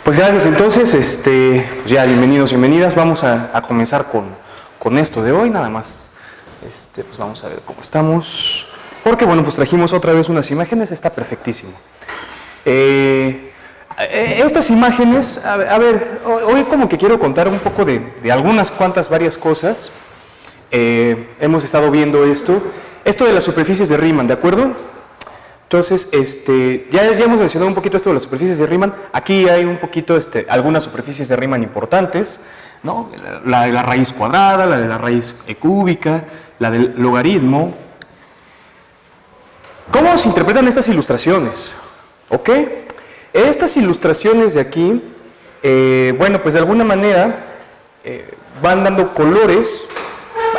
Pues gracias, entonces, ya bienvenidos, bienvenidas. Vamos a comenzar con esto de hoy, nada más. Pues vamos a ver cómo estamos. Porque, bueno, pues trajimos otra vez unas imágenes, está perfectísimo. Estas imágenes, a ver, hoy como que quiero contar un poco de algunas cuantas, varias cosas. Hemos estado viendo esto de las superficies de Riemann, ¿de acuerdo? Entonces, ya hemos mencionado un poquito esto de las superficies de Riemann. Aquí hay un poquito, algunas superficies de Riemann importantes, ¿no? La de la raíz cuadrada, la de la raíz cúbica, la del logaritmo. ¿Cómo se interpretan estas ilustraciones? ¿Ok? Estas ilustraciones de aquí, bueno, pues de alguna manera van dando colores.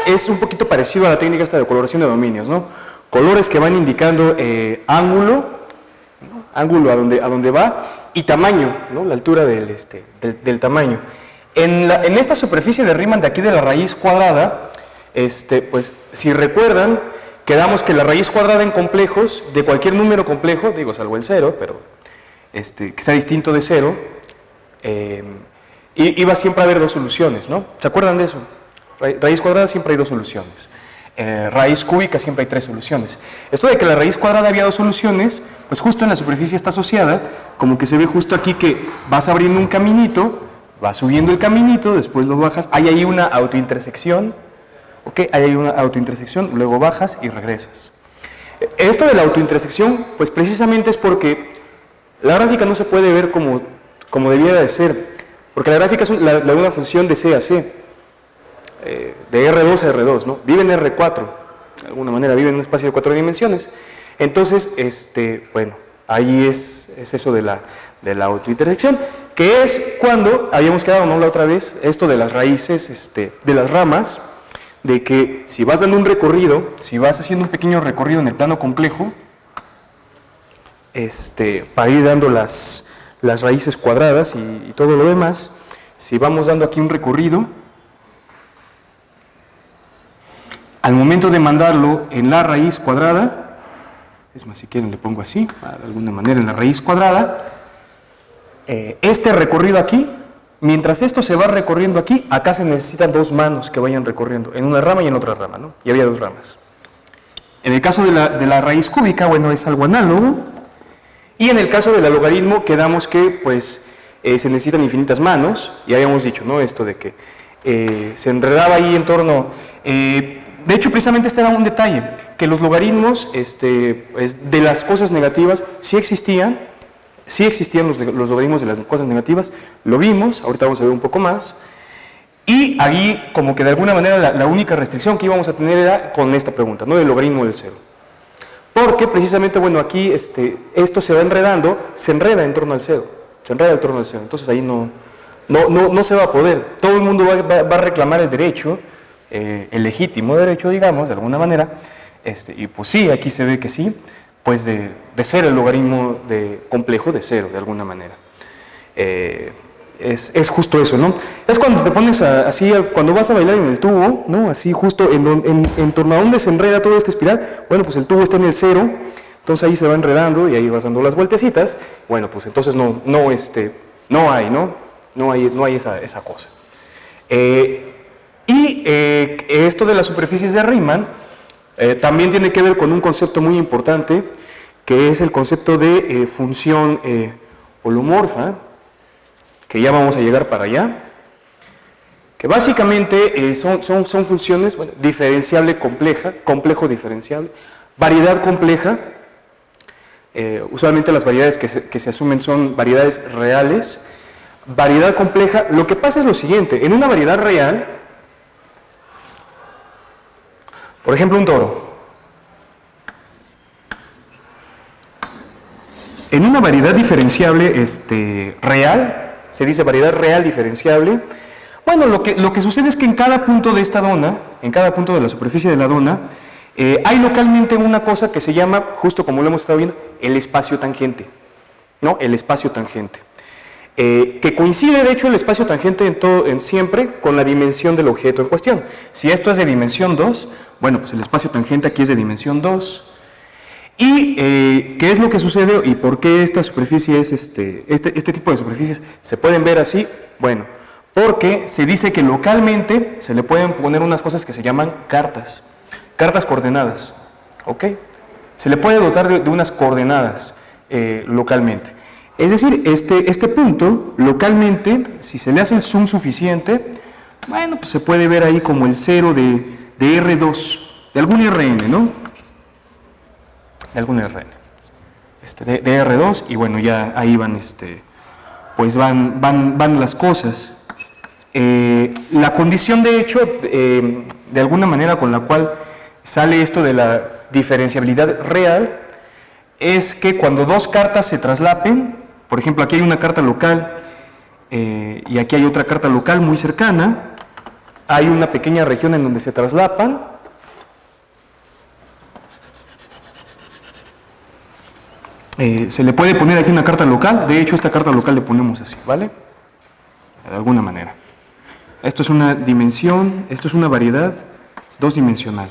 Es un poquito parecido a la técnica esta de coloración de dominios, ¿no? Colores que van indicando ángulo, ¿no? Ángulo a donde va, y tamaño, ¿no? La altura del tamaño. En esta superficie de Riemann de aquí de la raíz cuadrada, pues si recuerdan, quedamos que la raíz cuadrada en complejos, de cualquier número complejo, digo salvo el 0, pero que sea distinto de 0, iba siempre a haber dos soluciones, ¿no? ¿Se acuerdan de eso? Raíz cuadrada siempre hay dos soluciones. Raíz cúbica siempre hay tres soluciones. Esto de que la raíz cuadrada había dos soluciones, pues justo en la superficie está asociada, como que se ve justo aquí que vas abriendo un caminito, vas subiendo el caminito, después lo bajas, hay ahí una autointersección, ¿ok? Hay ahí una autointersección, luego bajas y regresas. Esto de la autointersección, pues precisamente es porque la gráfica no se puede ver como debiera de ser, porque la gráfica es una función de C a C. De R2 a R2, ¿no? Vive en R4, de alguna manera vive en un espacio de 4 dimensiones. Entonces, bueno, ahí es eso de la autointersección, que es cuando habíamos quedado, ¿no? La otra vez, esto de las raíces, de las ramas, de que si vas dando un recorrido, si vas haciendo un pequeño recorrido en el plano complejo, para ir dando las raíces cuadradas y todo lo demás, si vamos dando aquí un recorrido, al momento de mandarlo en la raíz cuadrada, es más, si quieren le pongo así, de alguna manera en la raíz cuadrada, este recorrido aquí, mientras esto se va recorriendo aquí, acá se necesitan dos manos que vayan recorriendo, en una rama y en otra rama, ¿no? Y había dos ramas. En el caso de la raíz cúbica, bueno, es algo análogo, y en el caso del logaritmo quedamos que, pues, se necesitan infinitas manos, y habíamos dicho, ¿no? Esto de que se enredaba ahí en torno... de hecho, precisamente este era un detalle, que los logaritmos pues, de las cosas negativas sí existían los logaritmos de las cosas negativas, lo vimos, ahorita vamos a ver un poco más, y ahí como que de alguna manera la única restricción que íbamos a tener era con esta pregunta, ¿no? Del logaritmo del 0. Porque precisamente, bueno, aquí esto se va enredando, se enreda en torno al 0, se enreda en torno al 0, entonces ahí no se va a poder, todo el mundo va a reclamar el derecho, el legítimo derecho, digamos, de alguna manera, y pues sí, aquí se ve que sí, pues de ser el logaritmo complejo de 0, de alguna manera. Es justo eso, ¿no? Es cuando te pones así, cuando vas a bailar en el tubo, ¿no? Así justo en torno a donde se enreda toda esta espiral, bueno, pues el tubo está en el 0, entonces ahí se va enredando y ahí vas dando las vueltecitas, bueno, pues entonces no hay esa cosa. Y esto de las superficies de Riemann también tiene que ver con un concepto muy importante, que es el concepto de función holomorfa, que ya vamos a llegar para allá, que básicamente son funciones, bueno, diferenciable compleja, complejo diferenciable, variedad compleja, usualmente las variedades que se asumen son variedades reales, variedad compleja. Lo que pasa es lo siguiente, en una variedad real, por ejemplo, un toro. En una variedad diferenciable real, se dice variedad real diferenciable, bueno, lo que sucede es que en cada punto de esta dona, en cada punto de la superficie de la dona, hay localmente una cosa que se llama, justo como lo hemos estado viendo, el espacio tangente, ¿no? El espacio tangente. Que coincide de hecho el espacio tangente siempre con la dimensión del objeto en cuestión. Si esto es de dimensión 2, bueno, pues el espacio tangente aquí es de dimensión 2. ¿Y qué es lo que sucede y por qué esta superficie es este tipo de superficies se pueden ver así? Bueno, porque se dice que localmente se le pueden poner unas cosas que se llaman cartas coordenadas, ¿ok? Se le puede dotar de unas coordenadas localmente. Es decir, este punto, localmente, si se le hace el zoom suficiente, bueno, pues se puede ver ahí como el 0 de R2, de algún RN, ¿no? De algún RN. De R2, y bueno, ya ahí van, pues van las cosas. La condición, de hecho, de alguna manera con la cual sale esto de la diferenciabilidad real, es que cuando dos cartas se traslapen, por ejemplo, aquí hay una carta local y aquí hay otra carta local muy cercana, hay una pequeña región en donde se traslapan, se le puede poner aquí una carta local, de hecho esta carta local le ponemos así, ¿vale? De alguna manera. Esto es una dimensión, esto es una variedad dos-dimensional.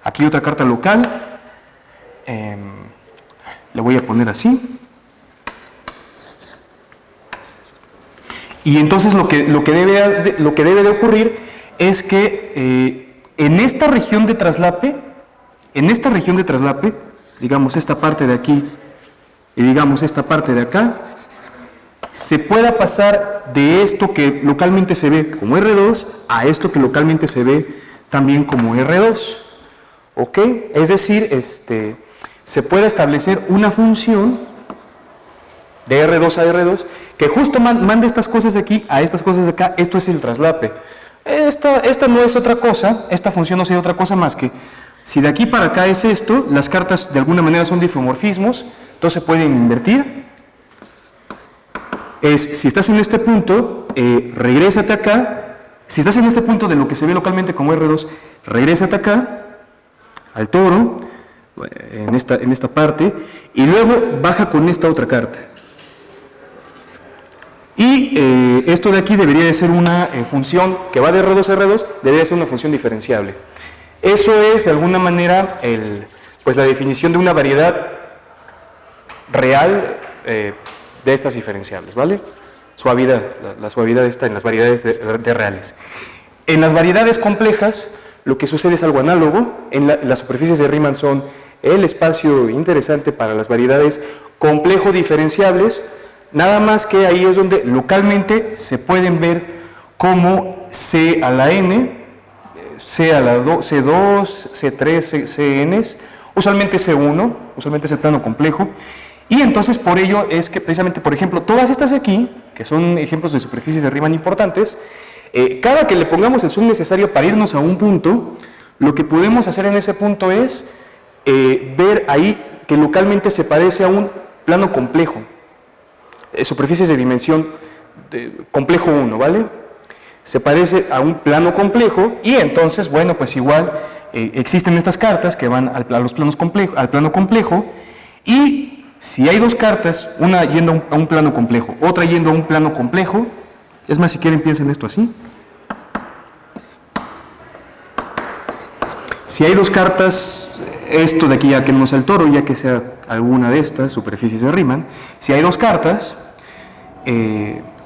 Aquí otra carta local, le voy a poner así. Y entonces lo que debe de ocurrir es que en esta región de traslape, digamos esta parte de aquí y digamos esta parte de acá, se pueda pasar de esto que localmente se ve como R2 a esto que localmente se ve también como R2, ¿ok? Es decir, se puede establecer una función de R2 a R2 que justo mande estas cosas de aquí a estas cosas de acá. Esto es el traslape. Esta no es otra cosa, esta función no sería otra cosa más que, si de aquí para acá es esto, las cartas de alguna manera son difeomorfismos, entonces se pueden invertir. Si estás en este punto, regrésate acá. Si estás en este punto de lo que se ve localmente como R2, regrésate acá, al toro, en esta parte, y luego baja con esta otra carta. Y esto de aquí debería de ser una función que va de R2 a R2, debería ser una función diferenciable. Eso es, de alguna manera, pues la definición de una variedad real de estas diferenciables, ¿vale? Suavidad, la suavidad está en las variedades de reales. En las variedades complejas, lo que sucede es algo análogo. Las superficies de Riemann son el espacio interesante para las variedades complejo diferenciables, nada más que ahí es donde localmente se pueden ver como C a la n, C a la C2, C3, Cn, usualmente C1, usualmente es el plano complejo, y entonces por ello es que precisamente, por ejemplo, todas estas aquí, que son ejemplos de superficies de Riemann importantes, cada que le pongamos el zoom necesario para irnos a un punto, lo que podemos hacer en ese punto es ver ahí que localmente se parece a un plano complejo, superficies de dimensión complejo 1, ¿vale? Se parece a un plano complejo y entonces, bueno, pues igual existen estas cartas que van al plano complejo, y si hay dos cartas, una yendo a un plano complejo, otra yendo a un plano complejo, es más, si quieren piensen esto así. Si hay dos cartas, esto de aquí ya que no sea el toro, ya que sea alguna de estas superficies de Riemann, si hay dos cartas,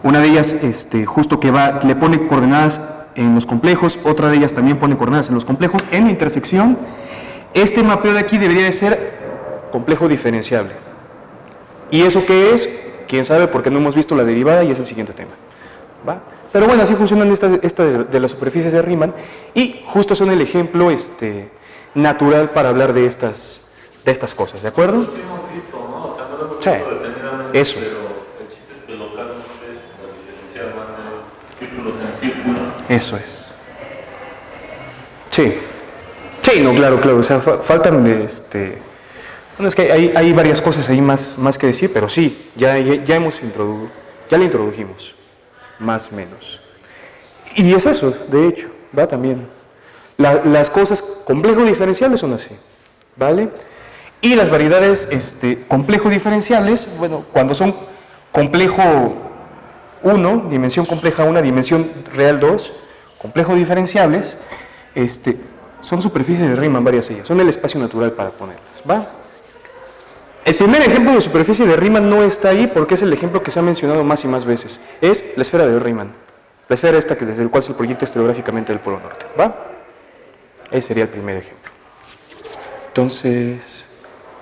una de ellas justo que le pone coordenadas en los complejos, otra de ellas también pone coordenadas en los complejos, en la intersección, este mapeo de aquí debería de ser complejo diferenciable. ¿Y eso qué es? Quién sabe, porque no hemos visto la derivada y es el siguiente tema, ¿va? Pero bueno, así funcionan estas de las superficies de Riemann, y justo son el ejemplo natural para hablar de estas cosas, ¿de acuerdo? Sí hemos visto, ¿no? O sea, no lo hemos Sí. visto detenidamente, Eso. pero el chiste es que localmente la diferencial manda círculos en círculos. Eso es. Sí. Sí, no, claro, o sea, faltan bueno, es que hay varias cosas ahí más que decir, pero sí, ya le introdujimos, más o menos. Y es eso, de hecho, va también. Las cosas complejo diferenciales son así, ¿vale? Y las variedades complejo diferenciales, bueno, cuando son complejo 1, dimensión compleja 1, dimensión real 2, complejo diferenciables, Son superficies de Riemann, varias ellas. Son el espacio natural para ponerlas, ¿va? El primer ejemplo de superficie de Riemann no está ahí porque es el ejemplo que se ha mencionado más y más veces. Es la esfera de Riemann. La esfera esta que desde el cual se proyecta estereográficamente el polo norte, ¿va? Ese sería el primer ejemplo. Entonces,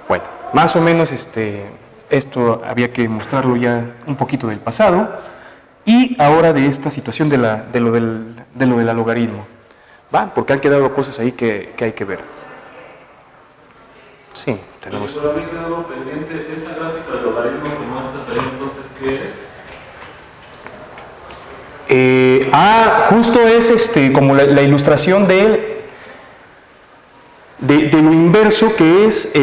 bueno, más o menos esto había que mostrarlo ya un poquito del pasado y ahora de esta situación de lo del logaritmo, ¿va? Porque han quedado cosas ahí que hay que ver. Sí, tenemos. Pero a mí quedó pendiente esa gráfica del logaritmo que muestras ahí, entonces, ¿qué es? Justo es como la ilustración de lo inverso, que es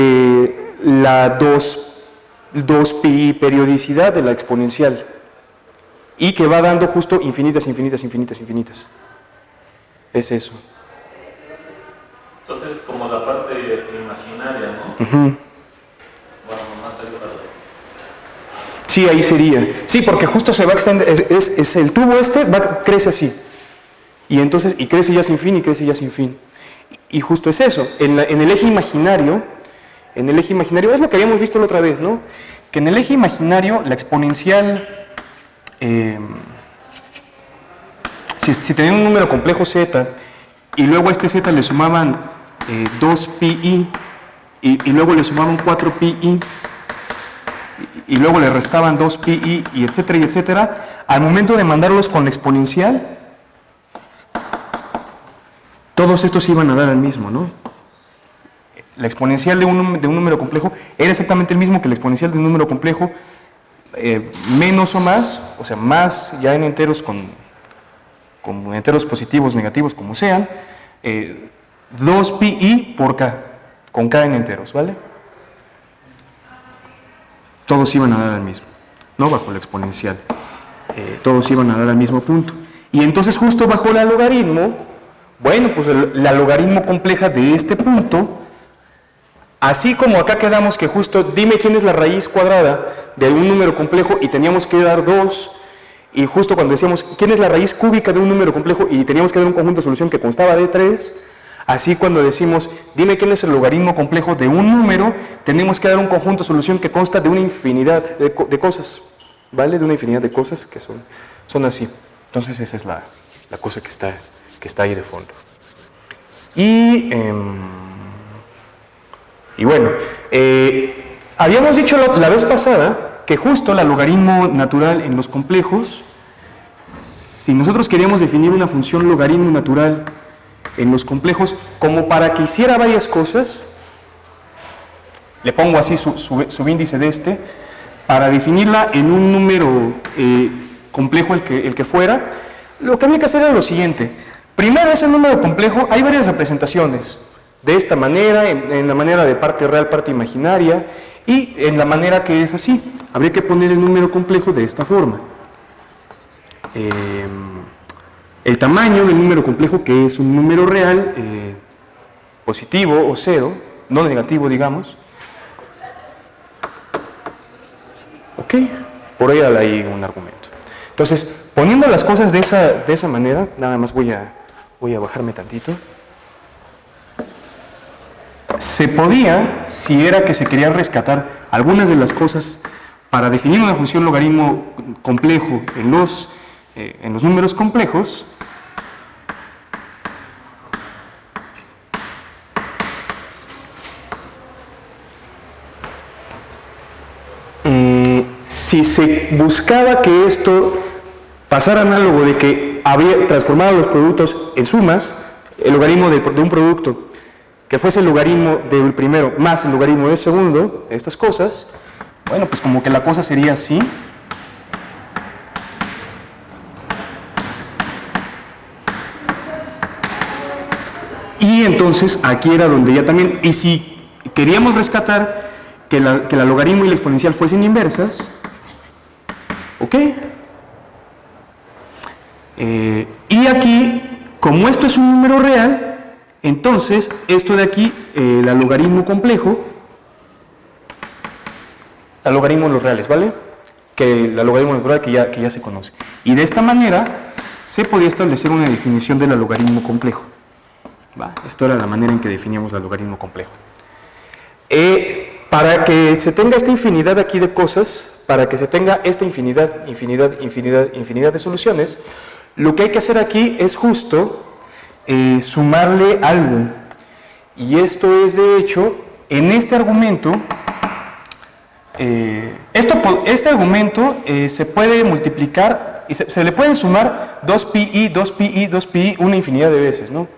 la 2pi periodicidad de la exponencial y que va dando justo infinitas. Es eso. Entonces, como la parte imaginaria, ¿no? Uh-huh. Bueno, más allá para... Sí, ahí sería. Sí, porque justo se va a extender, es el tubo crece así. Y entonces, y crece ya sin fin, y crece ya sin fin. Y justo es eso. En el eje imaginario, es lo que habíamos visto la otra vez, ¿no? Que en el eje imaginario, la exponencial, si tenían un número complejo z, y luego a este z le sumaban 2pi, y luego le sumaban 4pi, y luego le restaban 2pi, y etcétera, al momento de mandarlos con la exponencial, todos estos iban a dar al mismo, ¿no? La exponencial de un número complejo era exactamente el mismo que la exponencial de un número complejo, menos o más, o sea, más ya en enteros con enteros positivos, negativos, como sean, 2pi por k, con k en enteros, ¿vale? Todos iban a dar al mismo, no bajo la exponencial, todos iban a dar al mismo punto. Y entonces justo bajo la logaritmo, bueno, pues la logaritmo compleja de este punto, así como acá quedamos que justo dime quién es la raíz cuadrada de un número complejo y teníamos que dar 2, y justo cuando decíamos quién es la raíz cúbica de un número complejo y teníamos que dar un conjunto de solución que constaba de 3, así cuando decimos dime quién es el logaritmo complejo de un número, tenemos que dar un conjunto de solución que consta de una infinidad de cosas, ¿vale? De una infinidad de cosas que son así. Entonces esa es la cosa que está ahí de fondo. Y bueno, habíamos dicho la vez pasada que justo la logaritmo natural en los complejos, si nosotros queríamos definir una función logaritmo natural en los complejos como para que hiciera varias cosas, le pongo así su índice de para definirla en un número complejo el que fuera, lo que había que hacer era lo siguiente. Primero, ese número complejo, hay varias representaciones, de esta manera, en la manera de parte real, parte imaginaria, y en la manera que es así. Habría que poner el número complejo de esta forma. El tamaño del número complejo, que es un número real, positivo o cero, no negativo, digamos. Ok, por ahí hay un argumento. Entonces, poniendo las cosas de esa manera, nada más voy a bajarme tantito. Se podía, si era que se querían rescatar algunas de las cosas para definir una función logaritmo complejo en los números complejos, si se buscaba que esto pasara análogo de que había transformado los productos en sumas, el logaritmo de un producto que fuese el logaritmo del primero más el logaritmo del segundo, estas cosas, bueno, pues como que la cosa sería así. Y entonces aquí era donde ya también, y si queríamos rescatar que la logaritmo y la exponencial fuesen inversas, ¿ok? Y aquí, como esto es un número real, entonces esto de aquí, la logaritmo complejo, la logaritmo de los reales, ¿vale? Que la logaritmo natural que ya se conoce. Y de esta manera se podía establecer una definición de la logaritmo complejo, ¿va? Esto era la manera en que definíamos el logaritmo complejo. Para que se tenga esta infinidad aquí de cosas, para que se tenga esta infinidad de soluciones, lo que hay que hacer aquí es justo sumarle algo. Y esto es, de hecho, en este argumento, este argumento se puede multiplicar, y se le pueden sumar 2pi, 2pi, 2pi, una infinidad de veces, ¿no?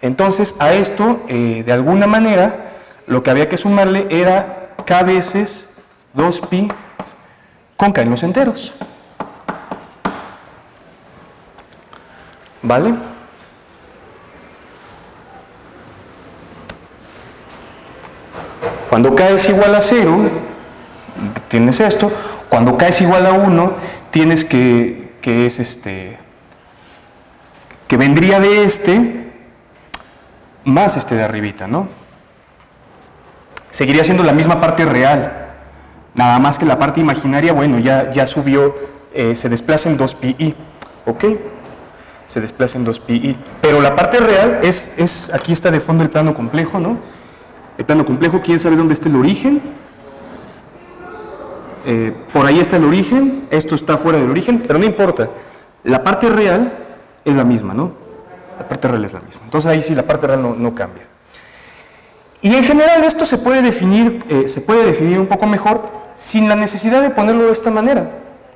Entonces, a esto, de alguna manera, lo que había que sumarle era k veces 2pi con k en los enteros. ¿Vale? Cuando k es igual a 0, tienes esto. Cuando k es igual a 1, tienes que vendría de este más este de arribita, ¿no? Seguiría siendo la misma parte real, nada más que la parte imaginaria, bueno, ya subió, se desplaza en 2pi, ¿ok? Se desplaza en 2pi, pero la parte real aquí está de fondo el plano complejo, ¿no? El plano complejo, ¿quién sabe dónde está el origen? Por ahí está el origen, esto está fuera del origen, pero no importa, la parte real es la misma, ¿no? La parte real es la misma, entonces ahí sí la parte real no cambia. Y en general esto se puede definir un poco mejor sin la necesidad de ponerlo de esta manera,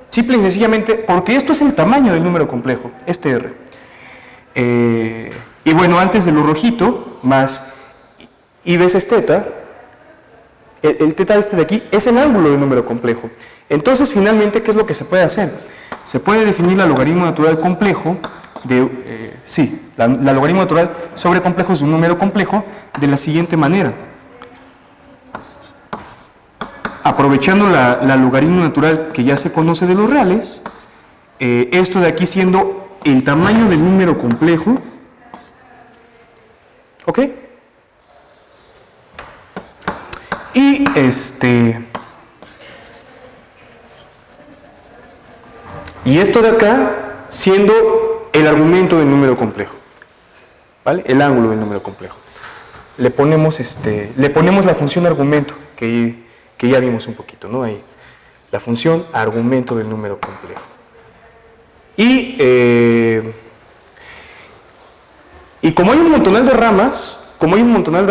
simple y sencillamente porque esto es el tamaño del número complejo, este R. Y bueno, antes de lo rojito, más I veces teta, el teta este de aquí es el ángulo del número complejo. Entonces, finalmente, ¿qué es lo que se puede hacer? Se puede definir la logaritmo natural complejo la logaritmo natural sobre complejos de un número complejo de la siguiente manera. Aprovechando la logaritmo natural que ya se conoce de los reales, esto de aquí siendo el tamaño del número complejo, ¿ok? Y esto de acá siendo el argumento del número complejo, ¿vale? El ángulo del número complejo. Le ponemos la función argumento que ya vimos un poquito, ¿no? Ahí, la función argumento del número complejo. Y como hay un montonal de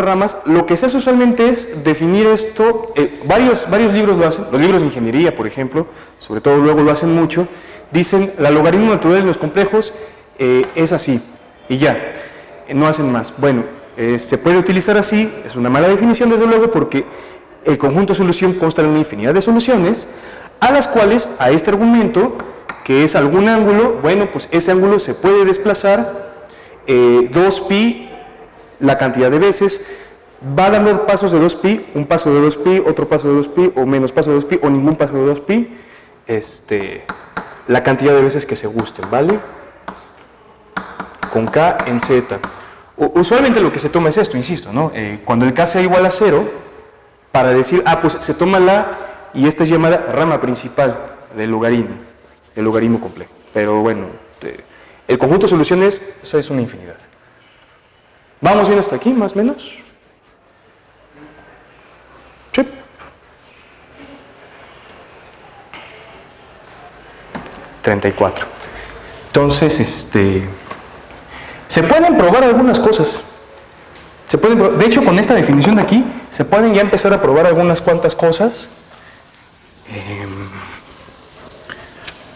ramas, lo que se hace usualmente es definir esto, varios libros lo hacen, los libros de ingeniería, por ejemplo, sobre todo luego lo hacen mucho, dicen la logaritmo natural de los complejos es así, y ya, no hacen más. Bueno, se puede utilizar así, es una mala definición desde luego porque el conjunto de solución consta de una infinidad de soluciones, a las cuales, a este argumento, que es algún ángulo, bueno, pues ese ángulo se puede desplazar 2pi, la cantidad de veces, va dando pasos de 2pi, un paso de 2pi, otro paso de 2pi, o menos paso de 2pi, o ningún paso de 2pi, la cantidad de veces que se gusten, ¿vale? Con k en z. Usualmente lo que se toma es esto, insisto, ¿no? Cuando el k sea igual a 0, para decir, pues se toma y esta es llamada rama principal del logaritmo complejo. Pero bueno, el conjunto de soluciones, eso es una infinidad. ¿Vamos bien hasta aquí, más o menos? Sí. $34. Entonces, se pueden probar algunas cosas. De hecho, con esta definición de aquí, se pueden ya empezar a probar algunas cuantas cosas.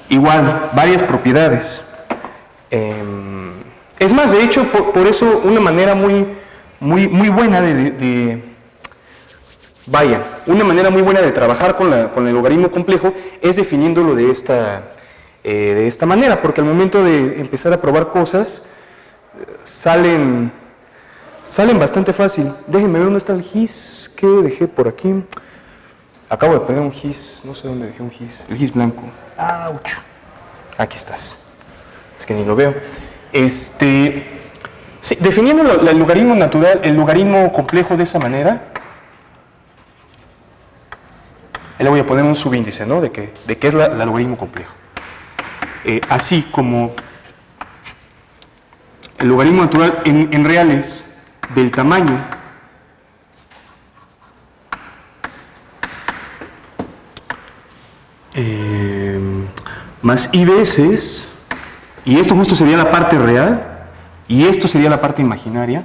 Igual, varias propiedades. Es más, de hecho, por eso una manera muy buena una manera muy buena de trabajar con el logaritmo complejo es definiéndolo de esta manera, porque al momento de empezar a probar cosas, salen bastante fácil. Déjenme ver dónde está el GIS que dejé por aquí. Acabo de poner un GIS, no sé dónde dejé un GIS, el GIS blanco. ¡Auch! Aquí estás. Es que ni lo veo. Sí, definiendo el logaritmo natural, el logaritmo complejo de esa manera, le voy a poner un subíndice, ¿no? De qué es la logaritmo complejo. Así como el logaritmo natural en reales del tamaño más i veces, y esto justo sería la parte real, y esto sería la parte imaginaria,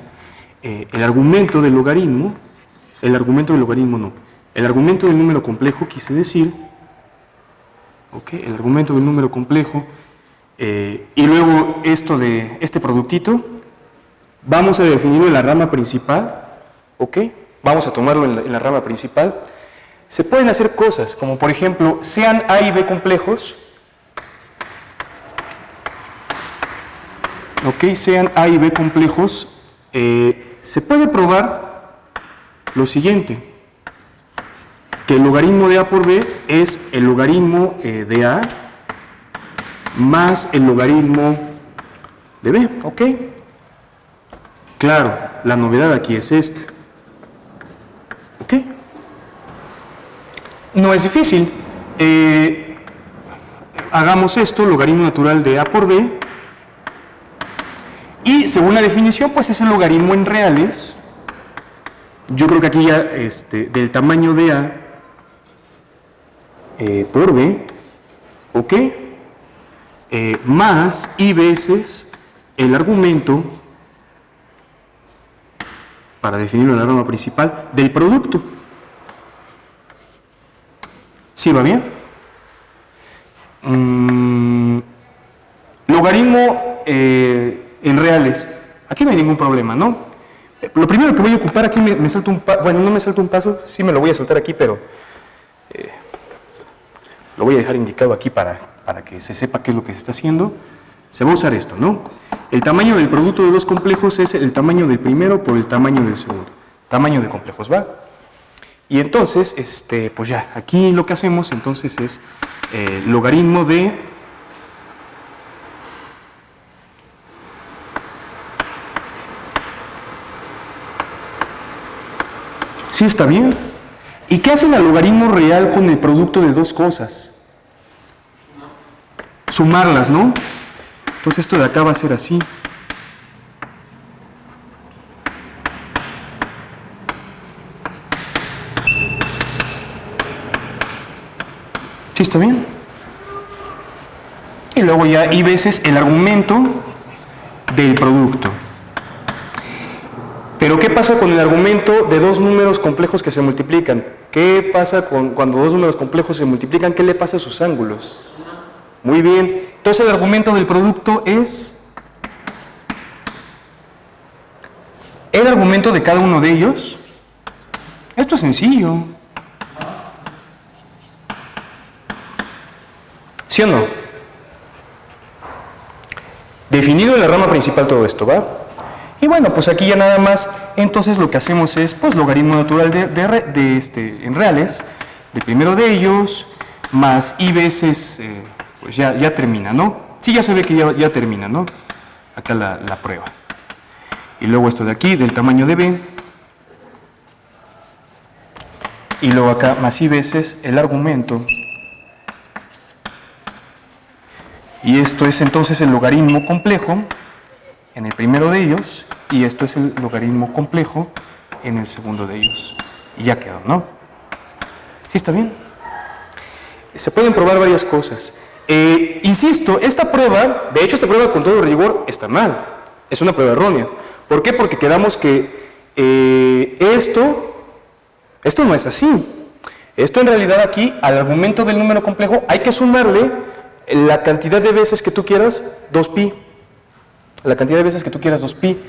el argumento del logaritmo del número complejo, quise decir, el argumento del número complejo, y luego esto de este productito, vamos a definirlo en la rama principal, vamos a tomarlo en la rama principal. Se pueden hacer cosas, como por ejemplo, sean A y B complejos, sean A y B complejos, se puede probar lo siguiente, que el logaritmo de A por B es el logaritmo de A más el logaritmo de B, Claro, la novedad aquí es esta, No es difícil, hagamos esto, logaritmo natural de A por B, y según la definición, pues es el logaritmo en reales. Yo creo que aquí ya del tamaño de A por B, más i veces el argumento, para definirlo en la rama principal, del producto. ¿Sí va bien? Logaritmo en reales. Aquí no hay ningún problema, ¿no? Lo primero que voy a ocupar aquí, me salto un paso, bueno, no me salto un paso, sí me lo voy a saltar aquí, pero lo voy a dejar indicado aquí para que se sepa qué es lo que se está haciendo. Se va a usar esto, ¿no? El tamaño del producto de dos complejos es el tamaño del primero por el tamaño del segundo. Tamaño de complejos, ¿va? Y entonces, pues ya, aquí lo que hacemos entonces es logaritmo de ¿sí está bien? ¿Y qué hace el logaritmo real con el producto de dos cosas? Sumarlas, ¿no? Entonces esto de acá va a ser así. ¿Sí está bien? Y luego ya i veces el argumento del producto. Pero ¿qué pasa con el argumento de dos números complejos que se multiplican? ¿Qué pasa cuando dos números complejos se multiplican? ¿Qué le pasa a sus ángulos? Muy bien. Entonces el argumento del producto es el argumento de cada uno de ellos. Esto es sencillo. ¿Sí o no? Definido en la rama principal todo esto, ¿va? Y bueno, pues aquí ya nada más, entonces lo que hacemos es, pues, logaritmo natural en reales, del primero de ellos, más i veces, pues ya termina, ¿no? Sí, ya se ve que ya termina, ¿no? Acá la prueba. Y luego esto de aquí, del tamaño de b, y luego acá, más i veces el argumento. Y esto es entonces el logaritmo complejo en el primero de ellos, y esto es el logaritmo complejo en el segundo de ellos. Y ya quedó, ¿no? ¿Sí está bien? Se pueden probar varias cosas. Insisto, esta prueba, de hecho esta prueba con todo rigor está mal. Es una prueba errónea. ¿Por qué? Porque quedamos que esto no es así. Esto en realidad aquí, al argumento del número complejo, hay que sumarle la cantidad de veces que tú quieras, 2pi. La cantidad de veces que tú quieras, 2pi.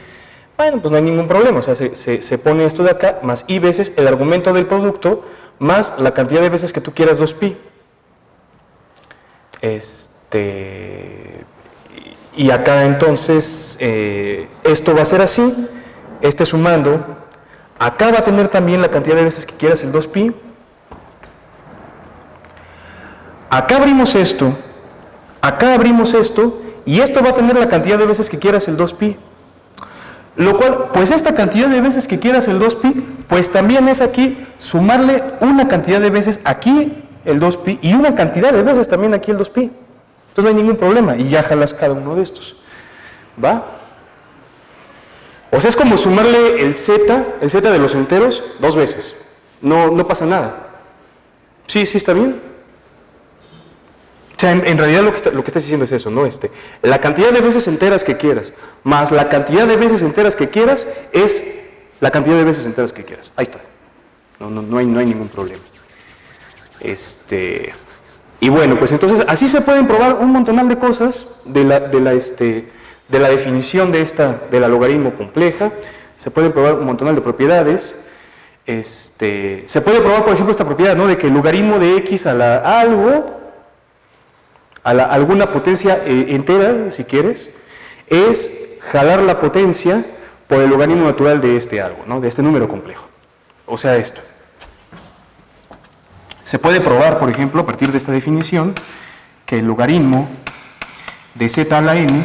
Bueno, pues no hay ningún problema. O sea, se pone esto de acá, más i veces el argumento del producto, más la cantidad de veces que tú quieras, 2pi. Y acá entonces, esto va a ser así, sumando. Acá va a tener también la cantidad de veces que quieras, el 2pi. Acá abrimos esto. Acá abrimos esto, y esto va a tener la cantidad de veces que quieras el 2pi. Lo cual, pues esta cantidad de veces que quieras el 2pi, pues también es aquí sumarle una cantidad de veces aquí el 2pi y una cantidad de veces también aquí el 2pi. Entonces no hay ningún problema, y ya jalas cada uno de estos. ¿Va? O sea, es como sumarle el z de los enteros 2 veces. No pasa nada. Sí, está bien. O sea, en realidad lo que estás diciendo es eso, ¿no? La cantidad de veces enteras que quieras, más la cantidad de veces enteras que quieras, es la cantidad de veces enteras que quieras. Ahí está. No hay ningún problema. Y bueno, pues entonces así se pueden probar un montonal de cosas de la definición de la logaritmo compleja. Se pueden probar un montonal de propiedades. Se puede probar, por ejemplo, esta propiedad, ¿no? De que el logaritmo de x a alguna potencia entera, si quieres, es jalar la potencia por el logaritmo natural de este algo, ¿no? De este número complejo. O sea, esto. Se puede probar, por ejemplo, a partir de esta definición, que el logaritmo de z a la n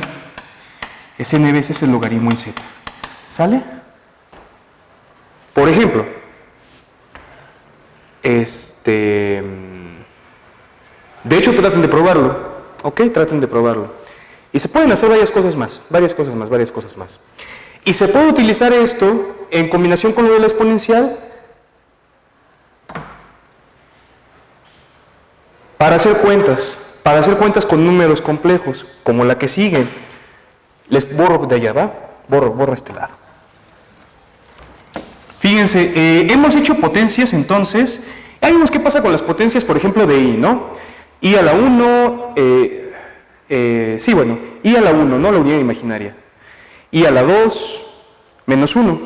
es n veces el logaritmo en z. ¿Sale? Por ejemplo, de hecho traten de probarlo, ¿ok? Traten de probarlo. Y se pueden hacer varias cosas más. Y se puede utilizar esto en combinación con lo de la exponencial para hacer cuentas con números complejos, como la que sigue. Les borro de allá, ¿va? Borro este lado. Fíjense, hemos hecho potencias entonces. Ya vimos qué pasa con las potencias, por ejemplo, de i, ¿no? I a la 1, i a la 1, ¿no? La unidad imaginaria. I a la 2, menos 1.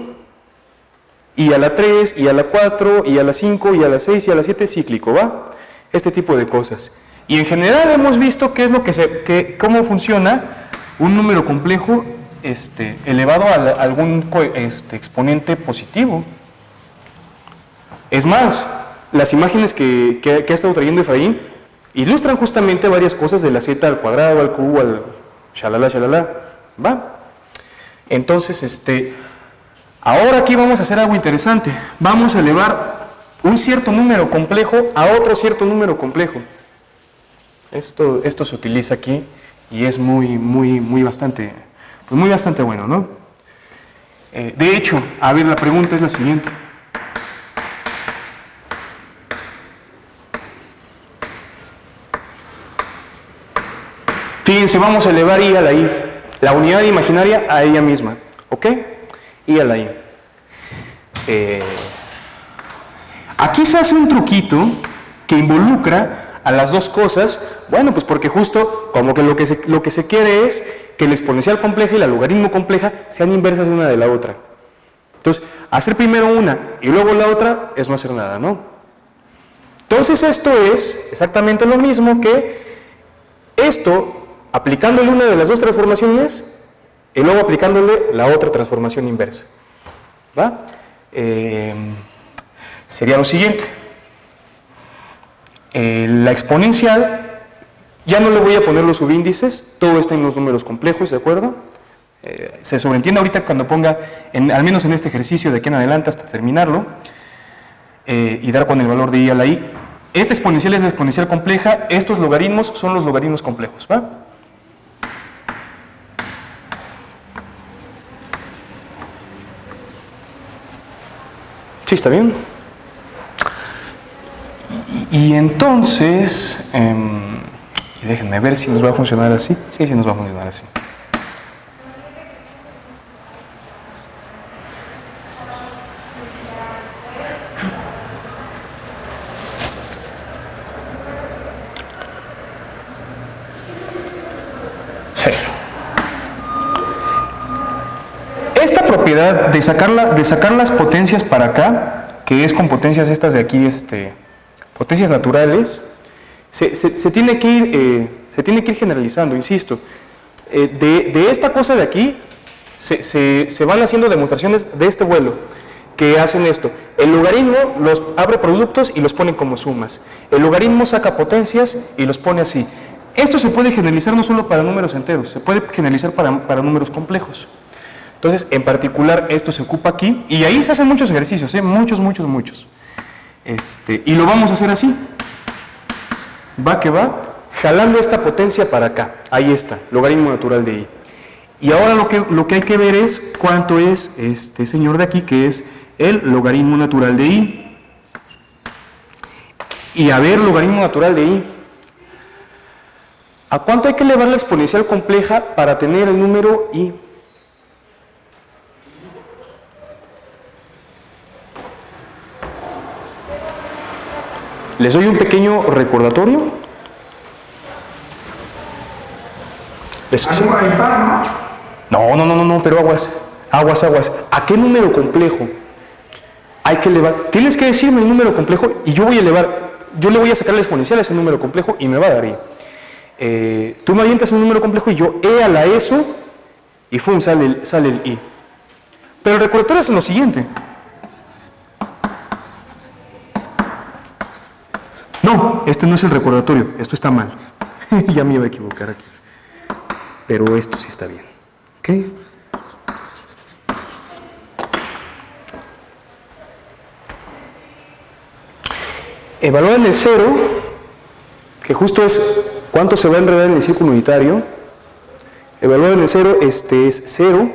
I a la 3, i a la 4, i a la 5, i a la 6, i a la 7, cíclico, ¿va? Este tipo de cosas. Y en general hemos visto qué es lo cómo funciona un número complejo elevado a algún exponente positivo. Es más, las imágenes que ha estado trayendo Efraín ilustran justamente varias cosas de la z al cuadrado, al cubo, al shalala, ¿va? Entonces, ahora aquí vamos a hacer algo interesante. Vamos a elevar un cierto número complejo a otro cierto número complejo. Esto se utiliza aquí y es muy bastante bueno, ¿no? De hecho, a ver, la pregunta es la siguiente. Fíjense, vamos a elevar i a la i, la unidad imaginaria a ella misma, ¿ok? I a la i. Aquí se hace un truquito que involucra a las dos cosas, bueno, pues porque justo como que lo que se quiere es que la exponencial compleja y la logaritmo compleja sean inversas una de la otra. Entonces, hacer primero una y luego la otra es no hacer nada, ¿no? Entonces esto es exactamente lo mismo que esto, aplicándole una de las dos transformaciones y luego aplicándole la otra transformación inversa, ¿va? Sería lo siguiente. La exponencial, ya no le voy a poner los subíndices, todo está en los números complejos, ¿de acuerdo? Se sobreentiende ahorita cuando ponga, al menos en este ejercicio de aquí en adelante hasta terminarlo, y dar con el valor de i a la i. Esta exponencial es la exponencial compleja, estos logaritmos son los logaritmos complejos, ¿va? Sí, está bien. Y entonces, déjenme ver si nos va a funcionar así. Sí, nos va a funcionar así. Sí. Esta propiedad de sacar las potencias para acá, que es con potencias estas de aquí, potencias naturales, se tiene que ir generalizando, insisto. De esta cosa de aquí se van haciendo demostraciones de este vuelo que hacen esto. El logaritmo los abre productos y los pone como sumas. El logaritmo saca potencias y los pone así. Esto se puede generalizar no solo para números enteros, se puede generalizar para números complejos. Entonces, en particular, esto se ocupa aquí y ahí se hacen muchos ejercicios, muchos. Y lo vamos a hacer así. Va que va, jalando esta potencia para acá. Ahí está, logaritmo natural de i. Y ahora lo que hay que ver es cuánto es este señor de aquí, que es el logaritmo natural de i. Y a ver, logaritmo natural de i. ¿A cuánto hay que elevar la exponencial compleja para tener el número i? Les doy un pequeño recordatorio. No, pero aguas. ¿A qué número complejo hay que elevar? Tienes que decirme el número complejo y yo le voy a sacar la exponencial a ese número complejo y me va a dar i. Tú me avientas el número complejo y yo e a la eso y ¡fum! Sale el i. Pero el recordatorio es lo siguiente. No, este no es el recordatorio, esto está mal. Ya me iba a equivocar aquí. Pero esto sí está bien. ¿Ok? Evaluar en el 0, que justo es cuánto se va a enredar en el círculo unitario. Evaluar en el 0, es 0,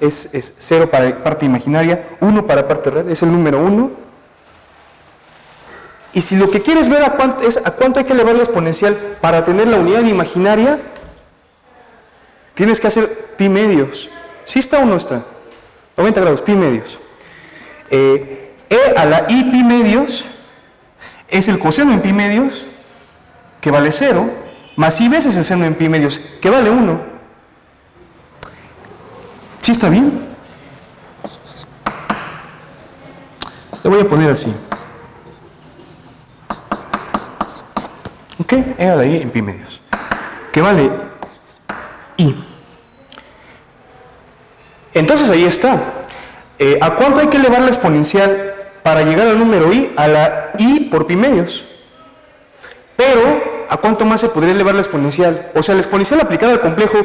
es 0 para parte imaginaria, 1 para parte real, es el número 1. Y si lo que quieres ver es a cuánto hay que elevar la exponencial para tener la unidad imaginaria, tienes que hacer pi medios. ¿Sí está o no está? 90 grados, pi medios. E a la i pi medios es el coseno en pi medios, que vale 0, más i veces el seno en pi medios, que vale 1. ¿Sí está bien? Le voy a poner así. ¿Ok? E a la i en pi medios, que vale i. Entonces ahí está. ¿A cuánto hay que elevar la exponencial para llegar al número i? A la i por pi medios. Pero, ¿a cuánto más se podría elevar la exponencial? O sea, la exponencial aplicada al complejo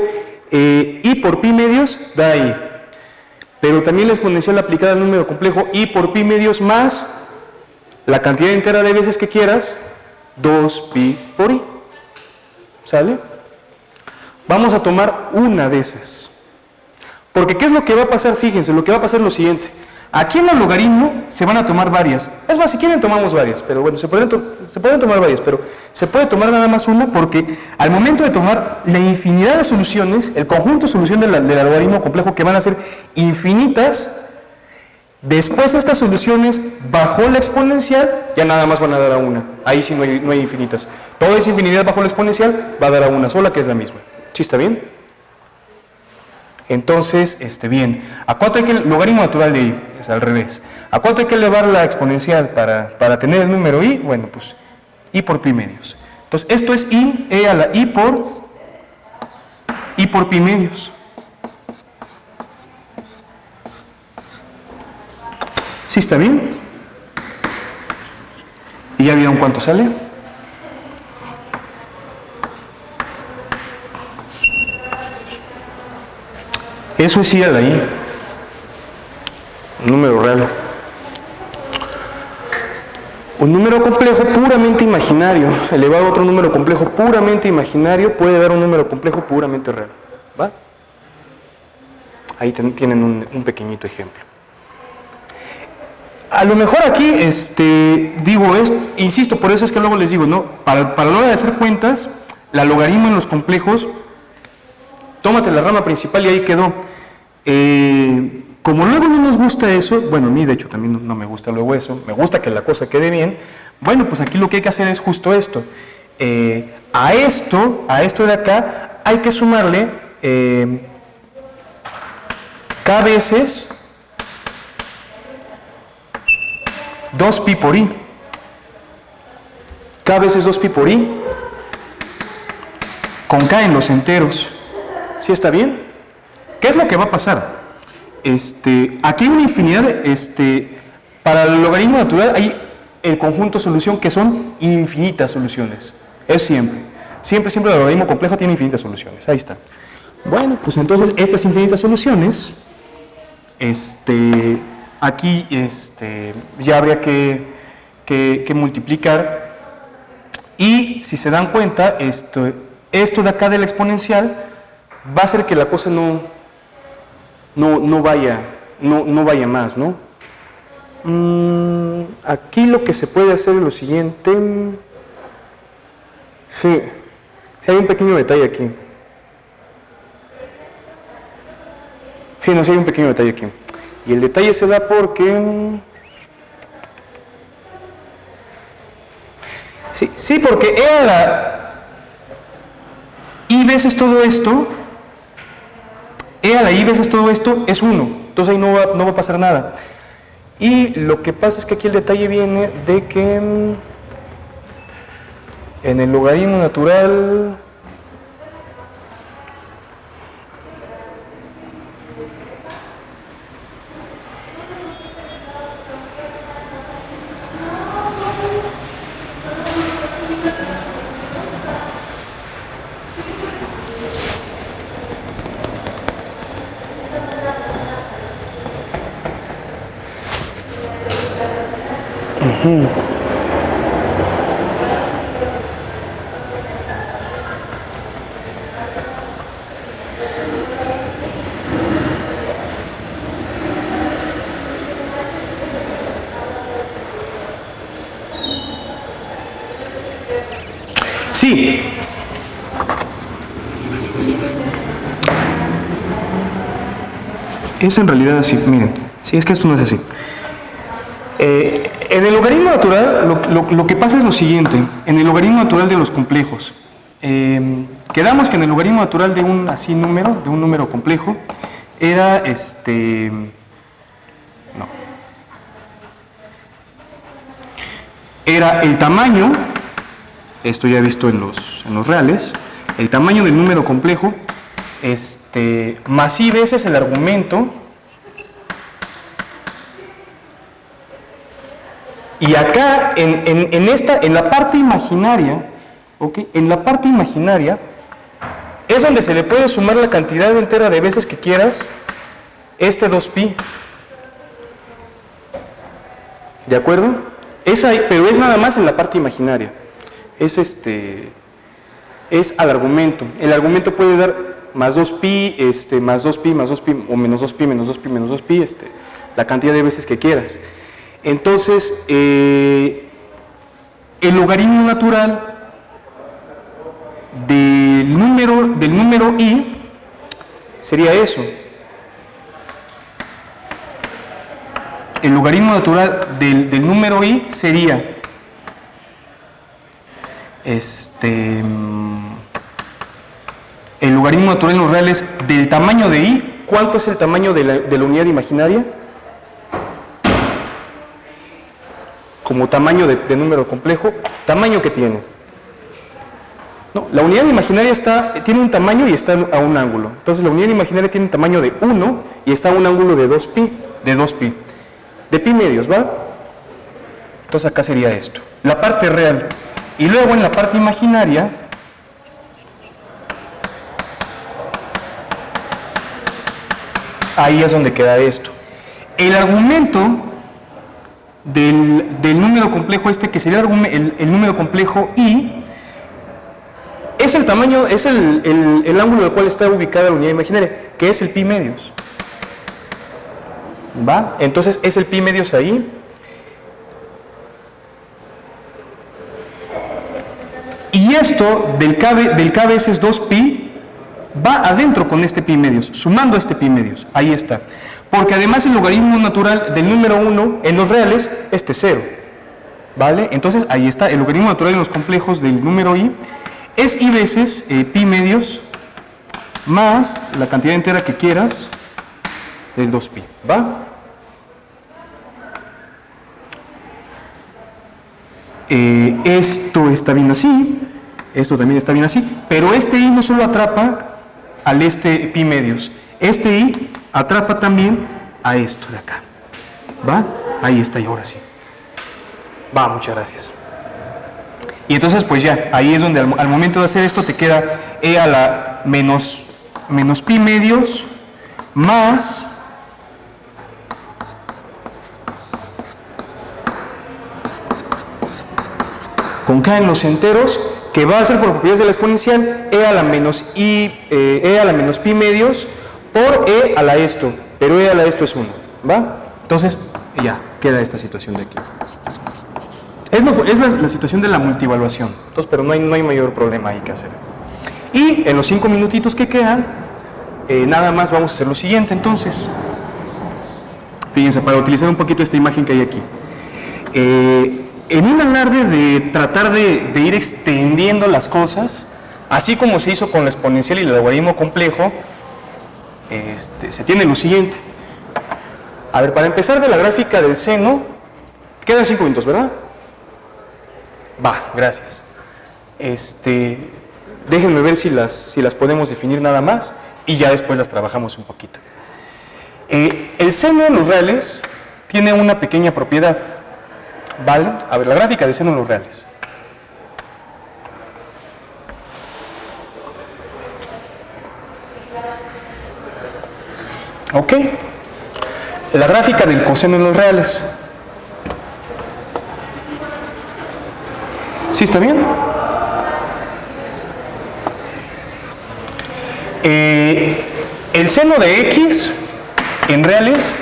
i por pi medios da i. Pero también la exponencial aplicada al número complejo i por pi medios más la cantidad entera de veces que quieras, 2pi por i. ¿Sale? Vamos a tomar una de esas. Porque ¿qué es lo que va a pasar? Fíjense, lo que va a pasar es lo siguiente. Aquí en el logaritmo se van a tomar varias. Es más, si quieren tomamos varias, pero bueno, se pueden tomar varias, pero se puede tomar nada más una porque al momento de tomar la infinidad de soluciones, el conjunto de soluciones del logaritmo complejo que van a ser infinitas, después estas soluciones bajo la exponencial ya nada más van a dar a una. Ahí sí no hay infinitas. Toda esa infinidad bajo la exponencial va a dar a una sola, que es la misma. ¿Sí está bien? Entonces, bien. ¿A cuánto hay que logaritmo natural de i? Es al revés. ¿A cuánto hay que elevar la exponencial para tener el número i? Bueno, pues i por pi medios. Entonces, esto es i, e a la i por pi medios. ¿Sí está bien? ¿Y ya vieron cuánto sale? Eso es i a la i, un número real. Un número complejo puramente imaginario, elevado a otro número complejo puramente imaginario, puede dar un número complejo puramente real. ¿Va? Ahí tienen un pequeñito ejemplo. A lo mejor aquí, insisto, por eso es que luego les digo, ¿no? Para la hora de hacer cuentas, la logaritmo en los complejos, tómate la rama principal y ahí quedó. Como luego no nos gusta eso, bueno, a mí de hecho también no me gusta luego eso, me gusta que la cosa quede bien, bueno, pues aquí lo que hay que hacer es justo esto. A esto de acá, hay que sumarle k veces 2pi por i. K veces 2pi por i con k en los enteros. ¿Sí está bien? ¿Qué es lo que va a pasar? Aquí hay una infinidad para el logaritmo natural hay el conjunto de solución que son infinitas soluciones. Es siempre. Siempre el logaritmo complejo tiene infinitas soluciones. Ahí está. Bueno, pues entonces estas infinitas soluciones, aquí ya habría que multiplicar. Y si se dan cuenta, esto de acá de la exponencial va a hacer que la cosa no vaya más, ¿no? Aquí lo que se puede hacer es lo siguiente. Sí, hay un pequeño detalle aquí. Sí, no, sí hay un pequeño detalle aquí. Y el detalle se da porque... Sí, porque E a la I veces todo esto, E a la I veces todo esto es 1. Entonces ahí no va a pasar nada. Y lo que pasa es que aquí el detalle viene de que en el logaritmo natural... Sí. Es en realidad así, miren. Sí, es que esto no es así. En el logaritmo natural, lo que pasa es lo siguiente. En el logaritmo natural de los complejos, quedamos que en el logaritmo natural de un número complejo, era era el tamaño, esto ya he visto en los reales, el tamaño del número complejo, más I veces el argumento. Y acá, en la parte imaginaria, ¿okay? En la parte imaginaria es donde se le puede sumar la cantidad entera de veces que quieras 2pi. ¿De acuerdo? Pero es nada más en la parte imaginaria. Es al argumento. El argumento puede dar más 2pi, más 2pi, más 2pi, o menos 2pi, menos 2pi, menos 2pi, la cantidad de veces que quieras. Entonces, el logaritmo natural del número I sería eso. El logaritmo natural del número I sería el logaritmo natural en los reales del tamaño de I. ¿Cuánto es el tamaño de la unidad imaginaria? Como tamaño de número complejo, tamaño que tiene. No, la unidad imaginaria tiene un tamaño y está a un ángulo. Entonces la unidad imaginaria tiene un tamaño de 1 y está a un ángulo de 2pi. De pi medios, ¿va? Entonces acá sería esto. La parte real. Y luego en la parte imaginaria, ahí es donde queda esto. El argumento del número complejo que sería el número complejo I, es el tamaño, es el ángulo del cual está ubicada la unidad imaginaria, que es el pi medios. ¿Va? Entonces es el pi medios ahí. Y esto del k veces 2pi va adentro con este pi medios, sumando este pi medios. Ahí está. Porque además el logaritmo natural del número 1 en los reales es 0. ¿Vale? Entonces ahí está, el logaritmo natural en los complejos del número I es I veces pi medios más la cantidad entera que quieras del 2pi. ¿Va? Esto está bien así, esto también está bien así, pero este I no solo atrapa al pi medios, este I atrapa también a esto de acá. ¿Va? Ahí está, y ahora sí. Va, muchas gracias. Y entonces pues ya, ahí es donde al momento de hacer esto te queda E a la menos pi medios más con K en los enteros, que va a ser por propiedades de la exponencial e a la menos pi medios por e a la esto, pero e a la esto es 1, ¿va? Entonces, ya, queda esta situación de aquí. Es la situación de la multievaluación, entonces, pero no hay mayor problema ahí que hacer. Y en los 5 minutitos que quedan, nada más vamos a hacer lo siguiente, entonces. Fíjense, para utilizar un poquito esta imagen que hay aquí. En un alarde de tratar de ir extendiendo las cosas, así como se hizo con la exponencial y el logaritmo complejo, se tiene lo siguiente. A ver, para empezar de la gráfica del seno, quedan 5 minutos, ¿verdad? Va, gracias. Déjenme ver si las podemos definir nada más y ya después las trabajamos un poquito. El seno de los reales tiene una pequeña propiedad, ¿vale? A ver, la gráfica del seno de los reales. Ok. La gráfica del coseno de los reales. ¿Sí está bien? El seno de x en reales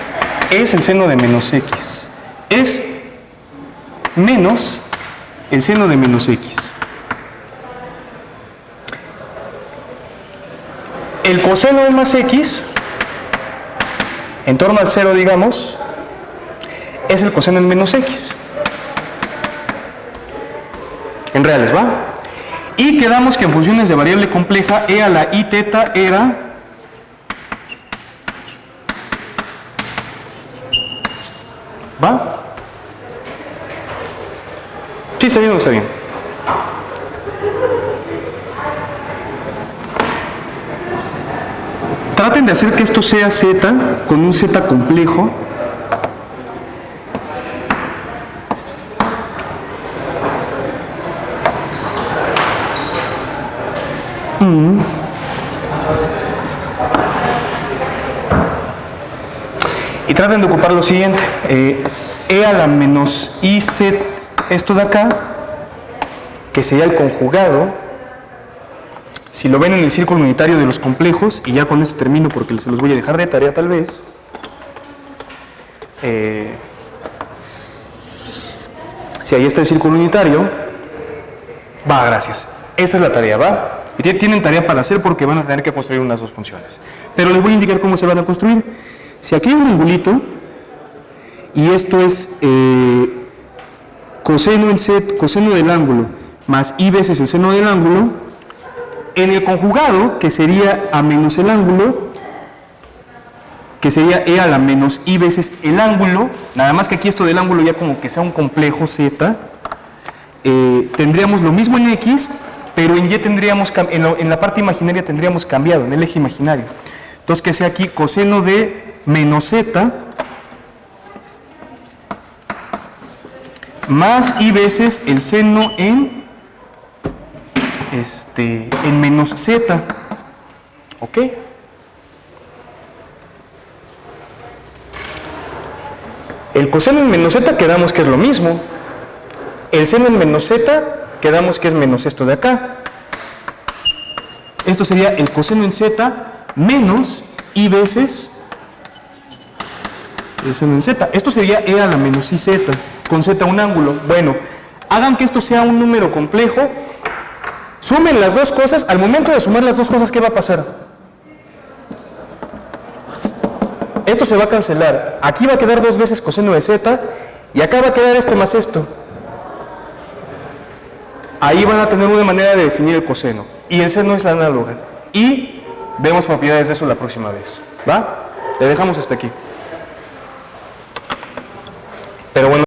es el seno de menos x. Es menos el seno de menos x. El coseno de más x, en torno al 0, digamos, es el coseno de menos x. En reales, ¿va? Y quedamos que en funciones de variable compleja, e a la i teta era ¿va? Sí, está bien o no está bien. Traten de hacer que esto sea z con un z complejo. Y traten de ocupar lo siguiente, e a la menos iz, esto de acá, que sería el conjugado, si lo ven en el círculo unitario de los complejos, y ya con esto termino porque se los voy a dejar de tarea tal vez, si ahí está el círculo unitario, va, gracias, esta es la tarea, va, y tienen tarea para hacer porque van a tener que construir unas dos funciones, pero les voy a indicar cómo se van a construir. Si aquí hay un angulito, y esto es coseno del ángulo más i veces el seno del ángulo, en el conjugado, que sería a menos el ángulo, que sería e a la menos i veces el ángulo, nada más que aquí esto del ángulo ya como que sea un complejo z, tendríamos lo mismo en x, pero en y tendríamos, en la parte imaginaria tendríamos cambiado, en el eje imaginario. Entonces que sea aquí coseno de menos z más i veces el seno en menos z, ¿ok? El coseno en menos z quedamos que es lo mismo, el seno en menos z quedamos que es menos esto de acá, esto sería el coseno en z menos i veces el seno en z, esto sería e a la menos iz, con z un ángulo. Bueno, hagan que esto sea un número complejo, sumen las dos cosas, al momento de sumar las dos cosas, ¿qué va a pasar? Esto se va a cancelar, aquí va a quedar dos veces coseno de z, y acá va a quedar esto más esto. Ahí van a tener una manera de definir el coseno, y el seno es la análoga, y vemos propiedades de eso la próxima vez, ¿va? Le dejamos hasta aquí. Pero bueno.